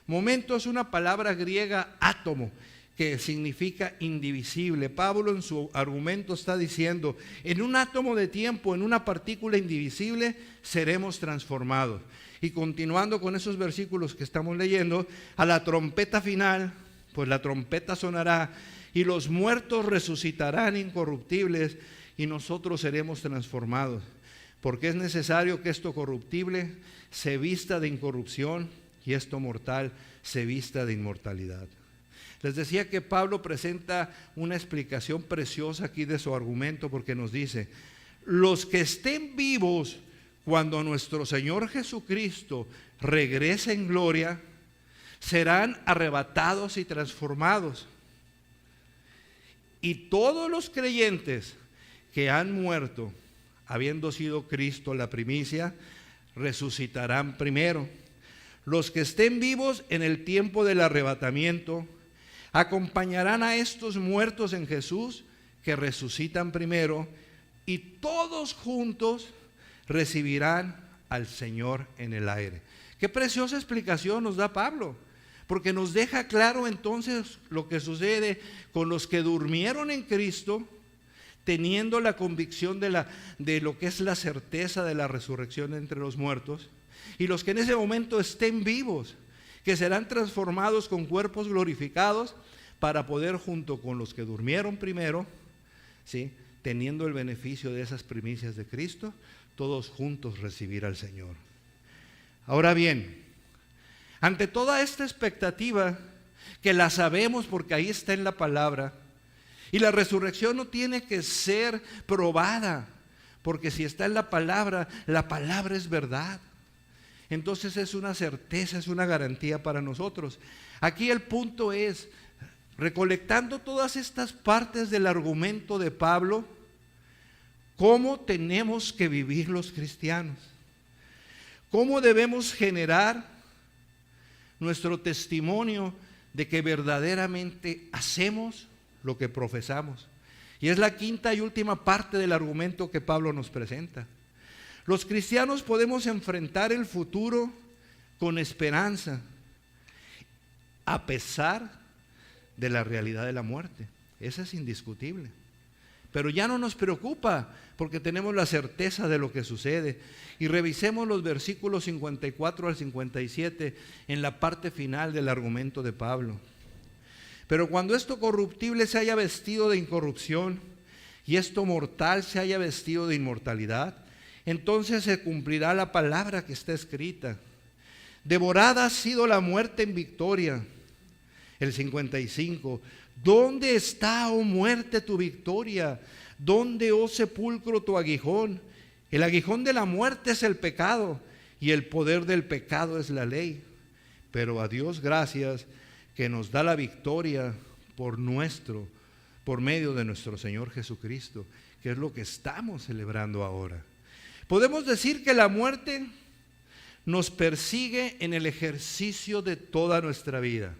Momento es una palabra griega átomo, que significa indivisible. Pablo en su argumento está diciendo, en un átomo de tiempo, en una partícula indivisible, seremos transformados. Y continuando con esos versículos que estamos leyendo, a la trompeta final, pues la trompeta sonará y los muertos resucitarán incorruptibles y nosotros seremos transformados. Porque es necesario que esto corruptible se vista de incorrupción y esto mortal se vista de inmortalidad. Les decía que Pablo presenta una explicación preciosa aquí de su argumento, porque nos dice, los que estén vivos cuando nuestro Señor Jesucristo regrese en gloria, serán arrebatados y transformados. Y todos los creyentes que han muerto, habiendo sido Cristo la primicia, resucitarán primero. Los que estén vivos en el tiempo del arrebatamiento acompañarán a estos muertos en Jesús que resucitan primero y todos juntos recibirán al Señor en el aire. Qué preciosa explicación nos da Pablo, porque nos deja claro entonces lo que sucede con los que durmieron en Cristo, teniendo la convicción de lo que es la certeza de la resurrección entre los muertos, y los que en ese momento estén vivos, que serán transformados con cuerpos glorificados para poder, junto con los que durmieron primero, ¿sí?, teniendo el beneficio de esas primicias de Cristo, todos juntos recibir al Señor. Ahora bien, ante toda esta expectativa, que la sabemos porque ahí está en la palabra, y la resurrección no tiene que ser probada, porque si está en la palabra es verdad. Entonces es una certeza, es una garantía para nosotros. Aquí el punto es, recolectando todas estas partes del argumento de Pablo, ¿cómo tenemos que vivir los cristianos? ¿Cómo debemos generar nuestro testimonio de que verdaderamente hacemos lo que profesamos? Y es la quinta y última parte del argumento que Pablo nos presenta. Los cristianos podemos enfrentar el futuro con esperanza, a pesar de la realidad de la muerte. Eso es indiscutible. Pero ya no nos preocupa, porque tenemos la certeza de lo que sucede. Y revisemos los versículos 54 al 57 en la parte final del argumento de Pablo. Pero cuando esto corruptible se haya vestido de incorrupción y esto mortal se haya vestido de inmortalidad, entonces se cumplirá la palabra que está escrita: devorada ha sido la muerte en victoria. El 55, ¿dónde está, oh muerte, tu victoria? ¿Dónde, oh sepulcro, tu aguijón? El aguijón de la muerte es el pecado, y el poder del pecado es la ley. Pero a Dios gracias, que nos da la victoria por medio de nuestro Señor Jesucristo, que es lo que estamos celebrando ahora. Podemos decir que la muerte nos persigue en el ejercicio de toda nuestra vida.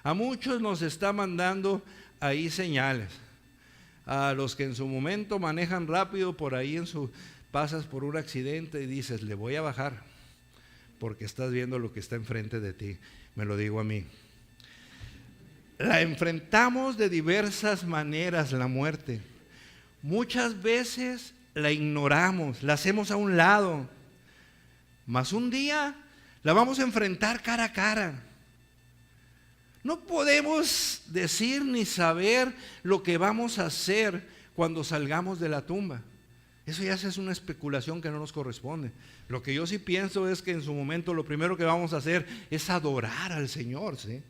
A muchos nos está mandando ahí señales. A los que en su momento manejan rápido, por ahí pasas por un accidente y dices, le voy a bajar, porque estás viendo lo que está enfrente de ti. Me lo digo a mí. La enfrentamos de diversas maneras, la muerte. Muchas veces la ignoramos, la hacemos a un lado, mas un día la vamos a enfrentar cara a cara. No podemos decir ni saber lo que vamos a hacer cuando salgamos de la tumba. Eso ya es una especulación que no nos corresponde. Lo que yo sí pienso es que en su momento lo primero que vamos a hacer es adorar al Señor, ¿sí?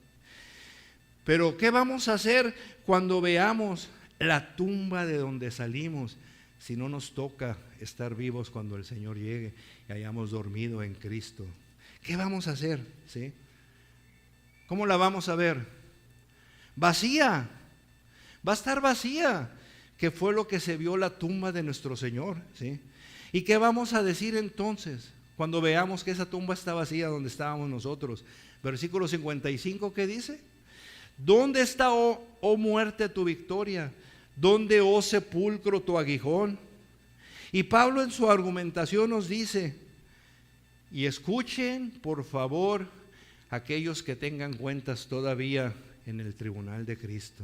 Pero ¿qué vamos a hacer cuando veamos la tumba de donde salimos? Si no nos toca estar vivos cuando el Señor llegue y hayamos dormido en Cristo, ¿qué vamos a hacer? ¿Sí? ¿Cómo la vamos a ver? Vacía. Va a estar vacía, que fue lo que se vio la tumba de nuestro Señor, ¿sí? ¿Y qué vamos a decir entonces cuando veamos que esa tumba está vacía donde estábamos nosotros? Versículo 55, ¿qué dice? ¿Dónde está, oh muerte, tu victoria? ¿Dónde, oh sepulcro, tu aguijón? Y Pablo en su argumentación nos dice, y escuchen por favor aquellos que tengan cuentas todavía en el tribunal de Cristo,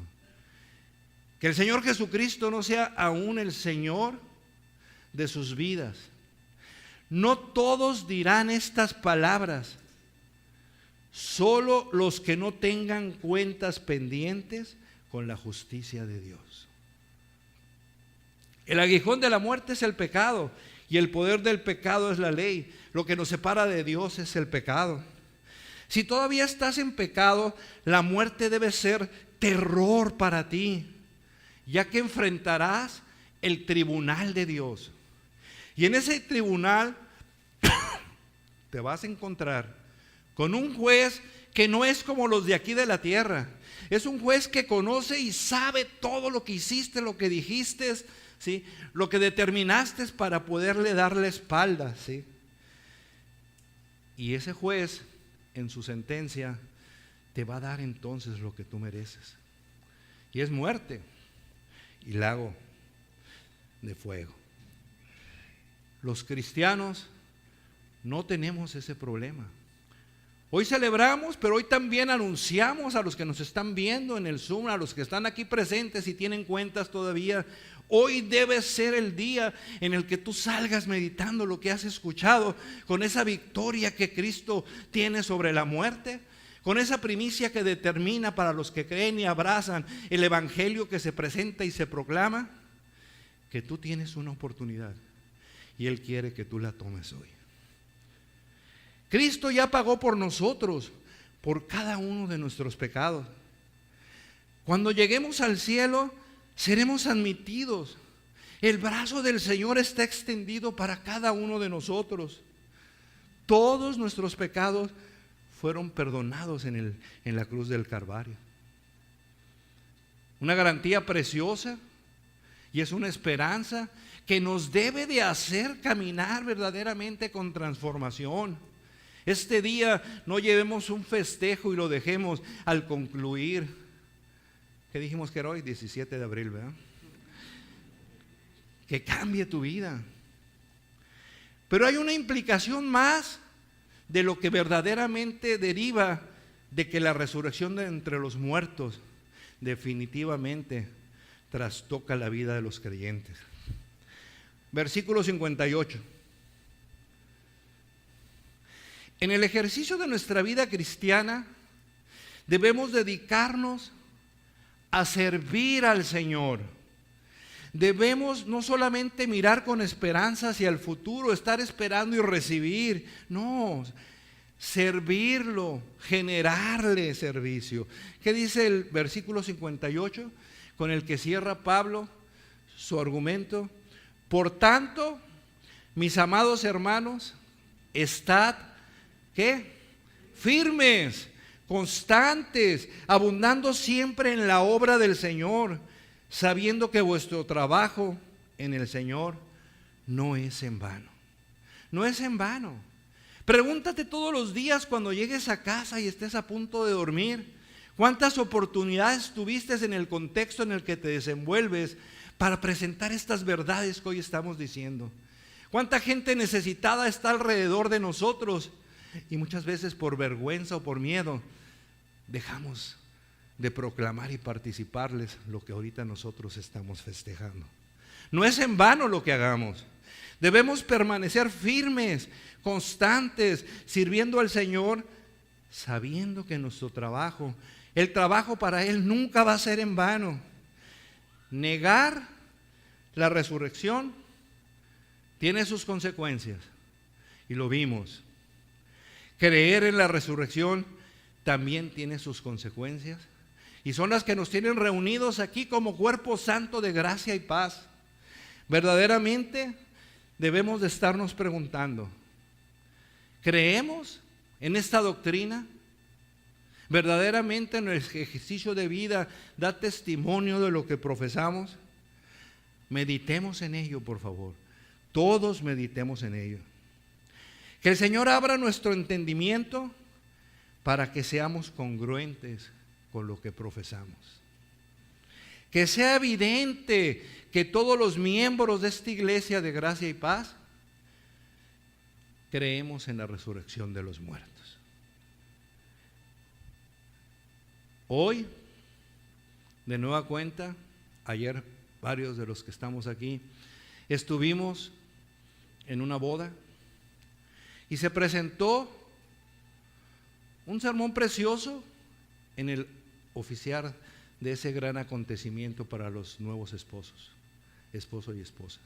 que el Señor Jesucristo no sea aún el Señor de sus vidas. No todos dirán estas palabras, solo los que no tengan cuentas pendientes con la justicia de Dios. El aguijón de la muerte es el pecado, y el poder del pecado es la ley. Lo que nos separa de Dios es el pecado. Si todavía estás en pecado, la muerte debe ser terror para ti, ya que enfrentarás el tribunal de Dios. Y en ese tribunal te vas a encontrar con un juez que no es como los de aquí de la tierra. Es un juez que conoce y sabe todo lo que hiciste, lo que dijiste, ¿sí?, lo que determinaste para poderle dar la espalda, ¿sí? Y ese juez en su sentencia te va a dar entonces lo que tú mereces, y es muerte. y lago de fuego. Los cristianos no tenemos ese problema. Hoy celebramos, pero hoy también anunciamos a los que nos están viendo en el Zoom, a los que están aquí presentes y tienen cuentas todavía. Hoy debe ser el día en el que tú salgas meditando lo que has escuchado, con esa victoria que Cristo tiene sobre la muerte, con esa primicia que determina para los que creen y abrazan el evangelio que se presenta y se proclama, que tú tienes una oportunidad y Él quiere que tú la tomes hoy. Cristo ya pagó por nosotros, por cada uno de nuestros pecados. Cuando lleguemos al cielo, seremos admitidos. El brazo del Señor está extendido para cada uno de nosotros. Todos nuestros pecados fueron perdonados en la cruz del Calvario. Una garantía preciosa y es una esperanza que nos debe de hacer caminar verdaderamente con transformación. Este día no llevemos un festejo y lo dejemos al concluir. ¿Qué dijimos que era hoy? 17 de abril, ¿verdad? Que cambie tu vida. Pero hay una implicación más de lo que verdaderamente deriva de que la resurrección de entre los muertos definitivamente trastoca la vida de los creyentes. Versículo 58. En el ejercicio de nuestra vida cristiana debemos dedicarnos a servir al Señor. Debemos no solamente mirar con esperanza hacia el futuro, estar esperando y recibir, no, servirlo, generarle servicio. ¿Qué dice el versículo 58 con el que cierra Pablo su argumento? Por tanto, mis amados hermanos, estad, ¿qué? Firmes, constantes, abundando siempre en la obra del Señor, sabiendo que vuestro trabajo en el Señor no es en vano. No es en vano. Pregúntate todos los días cuando llegues a casa y estés a punto de dormir, ¿cuántas oportunidades tuviste en el contexto en el que te desenvuelves para presentar estas verdades que hoy estamos diciendo? ¿Cuánta gente necesitada está alrededor de nosotros? Y muchas veces por vergüenza o por miedo dejamos de proclamar y participarles lo que ahorita nosotros estamos festejando. No es en vano lo que hagamos. Debemos permanecer firmes, constantes, sirviendo al Señor, sabiendo que nuestro trabajo, el trabajo para Él nunca va a ser en vano. Negar la resurrección tiene sus consecuencias y lo vimos. Creer en la resurrección también tiene sus consecuencias y son las que nos tienen reunidos aquí como cuerpo santo de gracia y paz. Verdaderamente debemos de estarnos preguntando, ¿creemos en esta doctrina? ¿Verdaderamente nuestro ejercicio de vida da testimonio de lo que profesamos? Meditemos en ello, por favor. Todos meditemos en ello. Que el Señor abra nuestro entendimiento para que seamos congruentes con lo que profesamos. Que sea evidente que todos los miembros de esta iglesia de gracia y paz creemos en la resurrección de los muertos. Hoy, de nueva cuenta, ayer varios de los que estamos aquí estuvimos en una boda y se presentó un sermón precioso en el oficiar de ese gran acontecimiento para los nuevos esposos, esposo y esposa.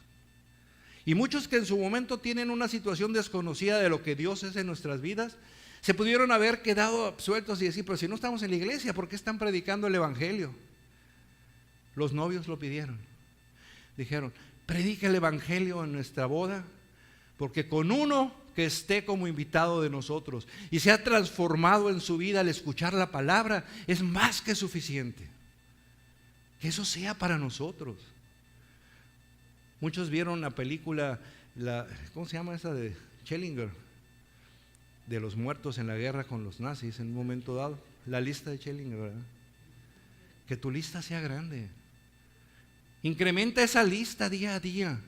Y muchos que en su momento tienen una situación desconocida de lo que Dios es en nuestras vidas, se pudieron haber quedado absueltos y decir, pero si no estamos en la iglesia, ¿por qué están predicando el evangelio? Los novios lo pidieron. Dijeron, predica el evangelio en nuestra boda, porque con uno que esté como invitado de nosotros y se ha transformado en su vida al escuchar la palabra, es más que suficiente. Que eso sea para nosotros. Muchos vieron la película, ¿cómo se llama esa de Schellinger? De los muertos en la guerra con los nazis en un momento dado. La lista de Schellinger, ¿verdad? Que tu lista sea grande. Incrementa esa lista día a día,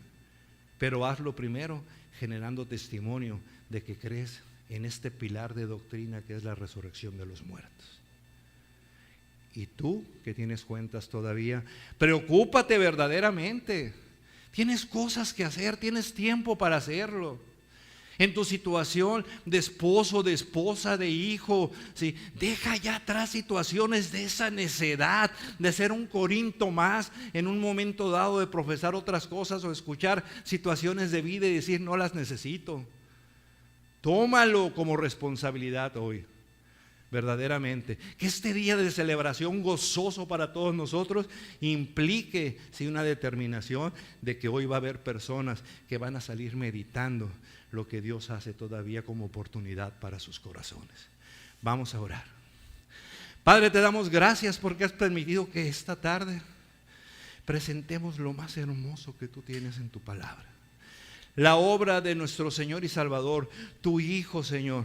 pero hazlo primero generando testimonio de que crees en este pilar de doctrina que es la resurrección de los muertos. Y tú que tienes cuentas todavía, preocúpate verdaderamente. Tienes cosas que hacer, tienes tiempo para hacerlo. En tu situación de esposo, de esposa, de hijo, ¿sí? Deja ya atrás situaciones de esa necedad, de ser un Corinto más en un momento dado, de profesar otras cosas o escuchar situaciones de vida y decir no las necesito. Tómalo como responsabilidad hoy, verdaderamente. Que este día de celebración gozoso para todos nosotros implique una determinación de que hoy va a haber personas que van a salir meditando lo que Dios hace todavía como oportunidad para sus corazones. Vamos a orar. Padre, te damos gracias porque has permitido que esta tarde presentemos lo más hermoso que tú tienes en tu palabra. La obra de nuestro Señor y Salvador, tu Hijo, Señor,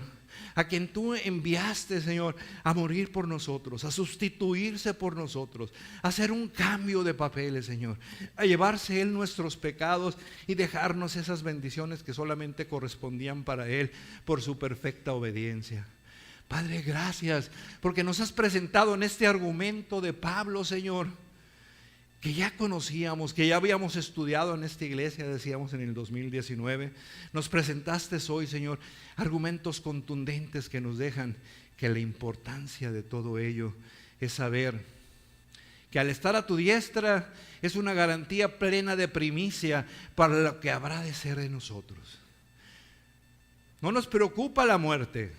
a quien tú enviaste, Señor, a morir por nosotros, a sustituirse por nosotros, a hacer un cambio de papeles, Señor, a llevarse Él nuestros pecados y dejarnos esas bendiciones que solamente correspondían para Él por su perfecta obediencia. Padre, gracias porque nos has presentado en este argumento de Pablo, Señor, que ya conocíamos, que ya habíamos estudiado en esta iglesia, decíamos en el 2019, nos presentaste hoy, Señor, argumentos contundentes que nos dejan que la importancia de todo ello es saber que al estar a tu diestra es una garantía plena de primicia para lo que habrá de ser de nosotros. No nos preocupa la muerte,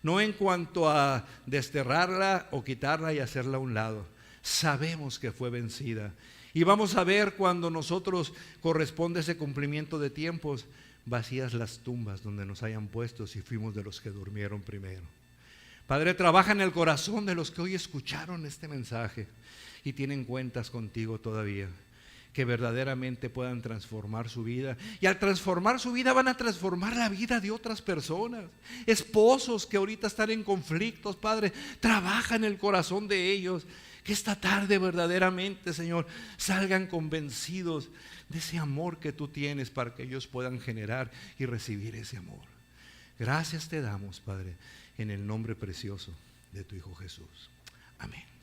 no en cuanto a desterrarla o quitarla y hacerla a un lado. Sabemos que fue vencida y vamos a ver cuando nosotros corresponde ese cumplimiento de tiempos, vacías las tumbas donde nos hayan puesto si fuimos de los que durmieron primero. Padre, trabaja en el corazón de los que hoy escucharon este mensaje y tienen cuentas contigo todavía, que verdaderamente puedan transformar su vida, y al transformar su vida van a transformar la vida de otras personas. Esposos que ahorita están en conflictos, Padre, trabaja en el corazón de ellos, que esta tarde verdaderamente, Señor, salgan convencidos de ese amor que tú tienes para que ellos puedan generar y recibir ese amor. Gracias te damos, Padre, en el nombre precioso de tu Hijo Jesús. Amén.